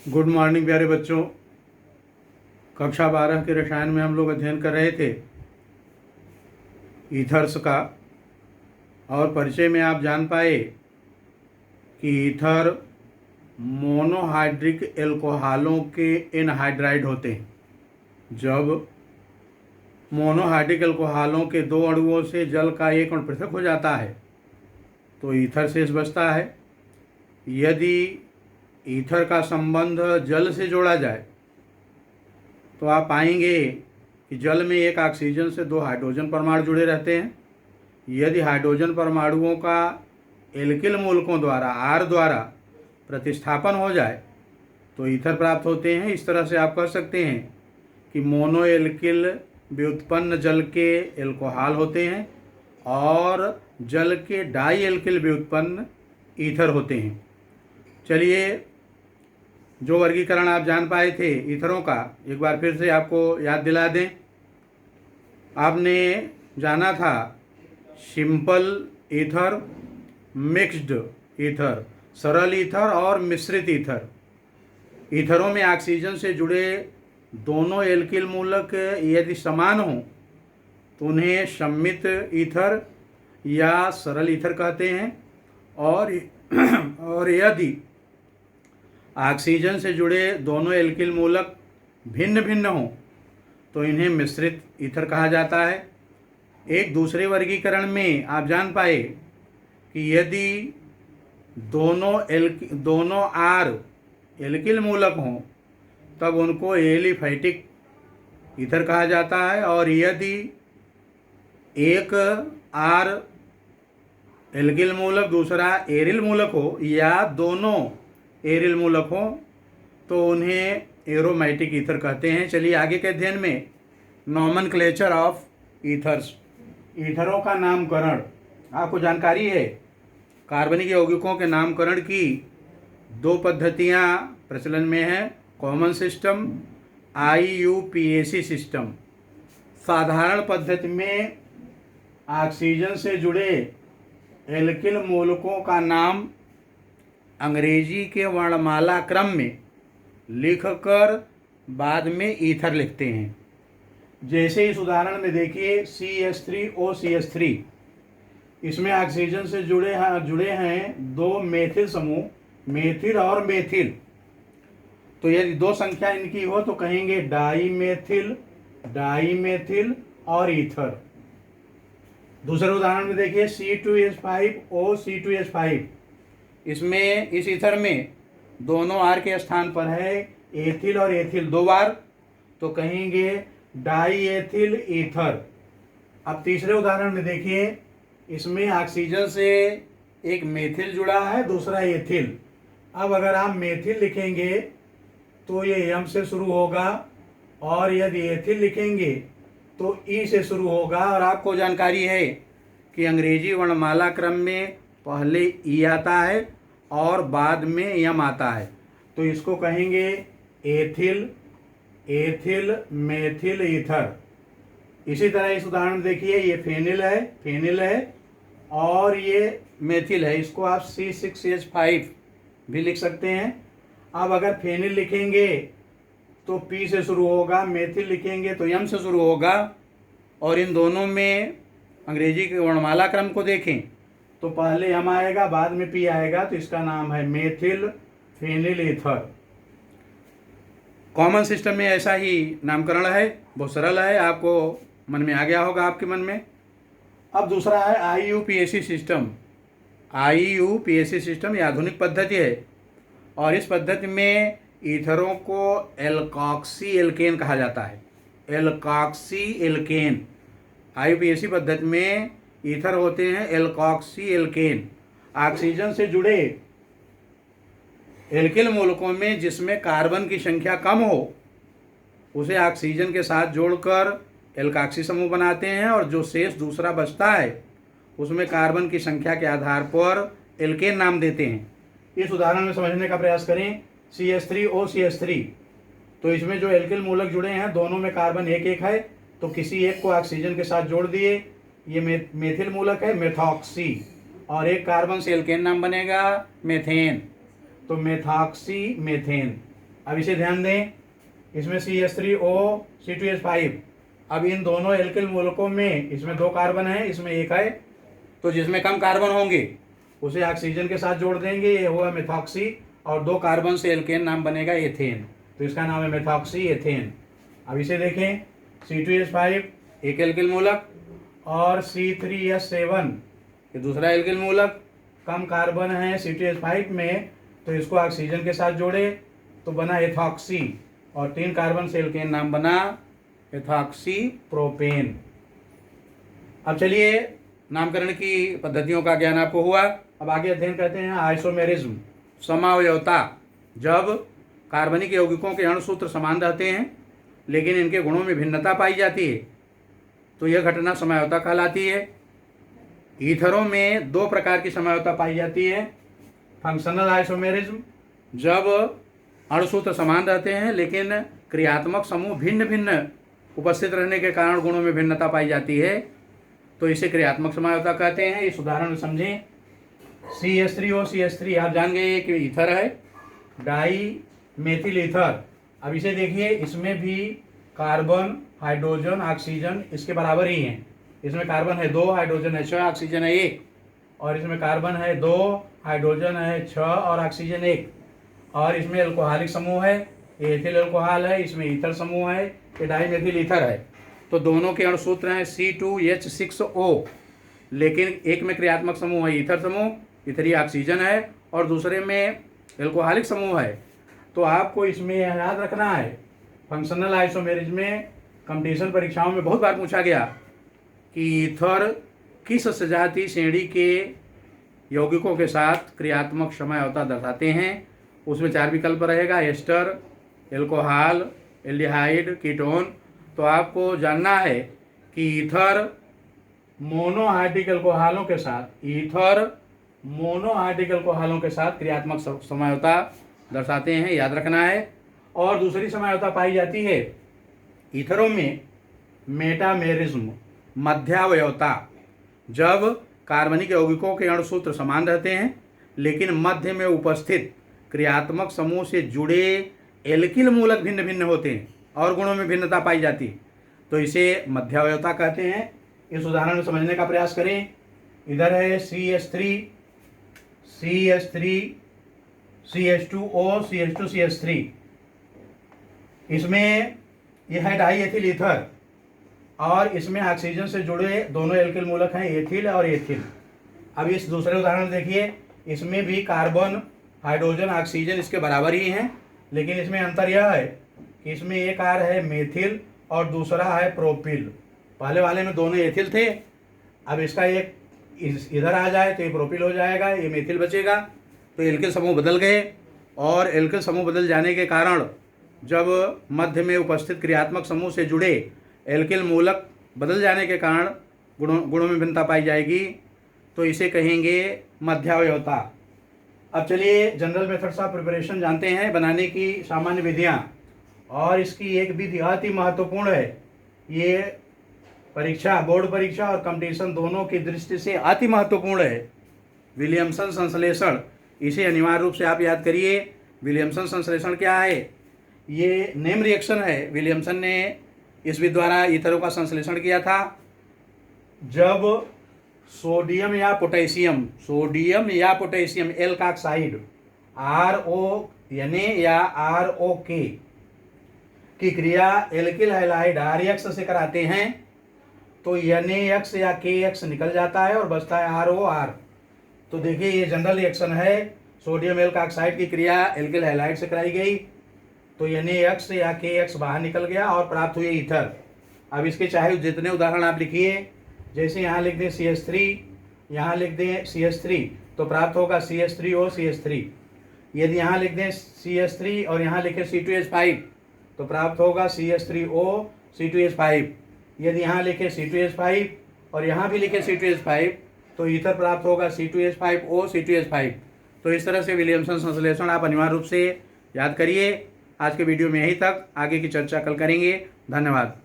Good morning प्यारे बच्चों। कक्षा 12 के रसायन में हम लोग अध्ययन कर रहे थे ईथर्स का, और परिचय में आप जान पाए कि ईथर मोनोहाइड्रिक एल्कोहलों के एनहाइड्राइड होते हैं। जब मोनोहाइड्रिक एल्कोहलों के दो अणुओं से जल का एक अणु पृथक हो जाता है तो ईथर शेष बचता है। यदि ईथर का संबंध जल से जोड़ा जाए तो आप पाएंगे कि जल में एक ऑक्सीजन से दो हाइड्रोजन परमाणु जुड़े रहते हैं। यदि हाइड्रोजन परमाणुओं का एल्किल मूलकों द्वारा R द्वारा प्रतिस्थापन हो जाए तो ईथर प्राप्त होते हैं। इस तरह से आप कह सकते हैं कि मोनो एल्किल व्युत्पन्न जल के एल्कोहल होते हैं और जल के डाई एल्किल व्युत्पन्न ईथर होते हैं। चलिए, जो वर्गीकरण आप जान पाए थे ईथरों का, एक बार फिर से आपको याद दिला दें। आपने जाना था सिंपल ईथर, मिक्स्ड ईथर, सरल ईथर और मिश्रित ईथर। ईथरों में ऑक्सीजन से जुड़े दोनों एल्किल मूलक यदि समान हों तो उन्हें सम्मित ईथर या सरल ईथर कहते हैं, और यदि ऑक्सीजन से जुड़े दोनों एल्किल मूलक भिन्न भिन्न हों तो इन्हें मिश्रित ईथर कहा जाता है। एक दूसरे वर्गीकरण में आप जान पाए कि यदि दोनों R एल्किल मूलक हों तब उनको एलिफैटिक ईथर कहा जाता है, और यदि एक R एल्किल मूलक दूसरा एरिल मूलक हो या दोनों एरिल मूलक हो तो उन्हें एरोमेटिक ईथर कहते हैं। चलिए आगे के अध्ययन में नॉमेनक्लेचर ऑफ ईथर्स, ईथरों का नामकरण। आपको जानकारी है कार्बनिक यौगिकों के नामकरण की दो पद्धतियां प्रचलन में हैं, कॉमन सिस्टम, IUPAC सिस्टम। साधारण पद्धति में ऑक्सीजन से जुड़े एल्किल मूलकों का नाम अंग्रेजी के वर्णमाला क्रम में लिखकर बाद में ईथर लिखते हैं। जैसे इस उदाहरण में देखिए CH3OCH3, इसमें ऑक्सीजन से जुड़े हैं दो मेथिल समूह, मेथिल और मेथिल। तो यदि दो संख्या इनकी हो तो कहेंगे डाईमेथिल और ईथर। दूसरे उदाहरण में देखिए C2H5OC2H5, इसमें इस ईथर में दोनों R के स्थान पर है एथिल और एथिल दो बार, तो कहेंगे डाई एथिल ईथर। अब तीसरे उदाहरण में देखिए, इसमें ऑक्सीजन से एक मेथिल जुड़ा है, दूसरा एथिल। अब अगर आप मेथिल लिखेंगे तो ये M से शुरू होगा, और यदि एथिल लिखेंगे तो E से शुरू होगा। और आपको जानकारी है कि अंग्रेजी वर्णमाला क्रम में पहले E आता है और बाद में M आता है, तो इसको कहेंगे एथिल मेथिल ईथर। इसी तरह इस उदाहरण में देखिए, ये फेनिल है और ये मेथिल है, इसको आप C6H5 भी लिख सकते हैं। अब अगर फेनिल लिखेंगे तो P से शुरू होगा, मेथिल लिखेंगे तो M से शुरू होगा, और इन दोनों में अंग्रेजी के वर्णमाला क्रम को देखें तो पहले M आएगा बाद में P आएगा, तो इसका नाम है methyl phenyl ether. Common system में ऐसा ही नामकरण है, बहुत सरल है, आपको मन में आ गया होगा आपके मन में। अब दूसरा है IUPAC सिस्टम। IUPAC सिस्टम ये आधुनिक पद्धति है, और इस पद्धति में ईथरों को एल्कॉक्सी एल्केन कहा जाता है। एल्कॉक्सी एल्केन, IUPAC पद्धति में ईथर होते हैं एल्कॉक्सी एल्केन। ऑक्सीजन से जुड़े एल्किल मूलकों में जिसमें कार्बन की संख्या कम हो उसे ऑक्सीजन के साथ जोड़कर एल्कॉक्सी समूह बनाते हैं, और जो शेष दूसरा बचता है उसमें कार्बन की संख्या के आधार पर एल्केन नाम देते हैं। इस उदाहरण में समझने का प्रयास करें, CH3OCH3, तो इसमें जो एल्किल मूलक जुड़े हैं दोनों में कार्बन एक एक है, तो किसी एक को ऑक्सीजन के साथ जोड़ दिए, ये मेथिल मूलक है मेथॉक्सी, और एक कार्बन से एल्केन नाम बनेगा मेथेन, तो मेथॉक्सी मेथेन। अब इसे ध्यान दें, इसमें CH3O, C2H5। अब इन दोनों एल्किल मूलकों में इसमें 2 कार्बन है, इसमें 1 है, तो जिसमें कम कार्बन होंगे उसे ऑक्सीजन के साथ जोड़ देंगे, ये हुआ मेथॉक्सी, और 2 कार्बन से एल्केन नाम बनेगा एथेन, तो इसका नाम है मेथॉक्सी एथेन। अब इसे देखें, C2H5 एक एल्किल मूलक और C3H7 ये दूसरा एल्किल मूलक, कम कार्बन है C2H5 में, तो इसको ऑक्सीजन के साथ जोड़े तो बना एथॉक्सी, और 3 कार्बन से एल्केन नाम बना एथॉक्सी प्रोपेन। अब चलिए नामकरण की पद्धतियों का ज्ञान आपको हुआ। अब आगे अध्ययन करते हैं आइसोमेरिज्म, समावयवता। जब कार्बनिक यौगिकों के अणुसूत्र समान रहते हैं लेकिन इनके गुणों में भिन्नता पाई जाती है तो यह घटना समावयवता कहलाती है। ईथरों में 2 प्रकार की समावयवता पाई जाती है। फंक्शनल आइसोमेरिज्म, जब अणुसूत्र समान रहते हैं लेकिन क्रियात्मक समूह भिन्न भिन्न उपस्थित रहने के कारण गुणों में भिन्नता पाई जाती है, तो इसे क्रियात्मक समावयवता कहते हैं। इस उदाहरण में समझें, CH3O CH3 आप जान गए कि ईथर है, डाई मेथिल ईथर। अब इसे देखिए, इसमें भी कार्बन, हाइड्रोजन, ऑक्सीजन इसके बराबर ही हैं। इसमें कार्बन है 2, हाइड्रोजन है 6, ऑक्सीजन है 1, और इसमें कार्बन है 2, हाइड्रोजन है 6 और ऑक्सीजन 1, और इसमें एल्कोहलिक समूह है, ये एथिल एल्कोहल है, इसमें ईथर समूह है, ये डाई मेथिल ईथर है। तो दोनों के अणुसूत्र हैं C2H6O, लेकिन एक में क्रियात्मक समूह है ईथर समूह, इथरी ऑक्सीजन है, और दूसरे में एल्कोहलिक समूह है। तो आपको इसमें याद रखना है, फंक्शनल आइसोमेरिज्म में कंपटीशन परीक्षाओं में बहुत बार पूछा गया कि ईथर किस सजातीय श्रेणी के यौगिकों के साथ क्रियात्मक समावयवता दर्शाते हैं। उसमें 4 विकल्प रहेगा, एस्टर, एल्कोहल, एल्डिहाइड, कीटोन। तो आपको जानना है कि ईथर मोनोहाइड्रिक एल्कोहलों के साथ, ईथर मोनोहाइड्रिक एल्कोहलों के साथ क्रियात्मक समावयवता दर्शाते हैं, याद रखना है। और दूसरी समावयवता पाई जाती है ईथरों में मेटामेरिज्म, मध्यावयवता। जब कार्बनिक यौगिकों के अणुसूत्र समान रहते हैं लेकिन मध्य में उपस्थित क्रियात्मक समूह से जुड़े एल्किल मूलक भिन्न भिन्न होते हैं और गुणों में भिन्नता पाई जाती है, तो इसे मध्यावयवता कहते हैं। इस उदाहरण में समझने का प्रयास करें। इधर है CH3 CH2O CH2CH3, इसमें यह है डाई एथिल ईथर, और इसमें ऑक्सीजन से जुड़े दोनों एल्किल मूलक हैं एथिल और एथिल। अब इस दूसरे उदाहरण देखिए, इसमें भी कार्बन, हाइड्रोजन, ऑक्सीजन इसके बराबर ही हैं, लेकिन इसमें अंतर यह है कि इसमें एक आर है मेथिल और दूसरा है प्रोपिल। पहले वाले में दोनों एथिल थे, अब इसका एक इधर आ जाए तो ये प्रोपिल हो जाएगा, ये मेथिल बचेगा। तो एल्किल समूह बदल गए, और एल्किल समूह बदल जाने के कारण जब मध्य में उपस्थित क्रियात्मक समूह से जुड़े एल्किल मूलक बदल जाने के कारण गुणों में भिन्नता पाई जाएगी, तो इसे कहेंगे मध्यावयवता। अब चलिए जनरल मेथड्स ऑफ प्रिपरेशन जानते हैं, बनाने की सामान्य विधियाँ। और इसकी एक विधि अति महत्वपूर्ण है, ये परीक्षा, बोर्ड परीक्षा और कंपटीशन दोनों की दृष्टि से अति महत्वपूर्ण है, विलियमसन संश्लेषण। इसे अनिवार्य रूप से आप याद करिए। विलियमसन संश्लेषण क्या है? ये नेम रिएक्शन है। विलियमसन ने इस विधि द्वारा ईथरों का संश्लेषण किया था। जब सोडियम या पोटेशियम एल्काक्साइड RONA या ROK की क्रिया एल्किल हैलाइड RX से कराते हैं तो NaX या KX निकल जाता है और बचता है ROR। तो देखिए ये जनरल रिएक्शन है, सोडियम एल्काक्साइड की क्रिया एल्किल हैलाइड से कराई गई तो NaX या KX बाहर निकल गया और प्राप्त हुए ईथर। अब इसके चाहे जितने उदाहरण आप लिखिए, जैसे यहाँ लिख दें CH3, यहाँ लिख दें CH3 तो प्राप्त होगा CH3O CH3। यदि यहाँ लिख दें CH3 और यहाँ लिखें C2H5 तो प्राप्त होगा CH3O C2H5। यदि यहाँ लिखे C2H5 और यहाँ भी लिखे C2H5 तो ईथर प्राप्त होगा C2H5O C2H5। तो इस तरह से विलियमसन संश्लेषण आप अनिवार्य रूप से याद करिए। आज के वीडियो में यहीं तक, आगे की चर्चा कल करेंगे। धन्यवाद।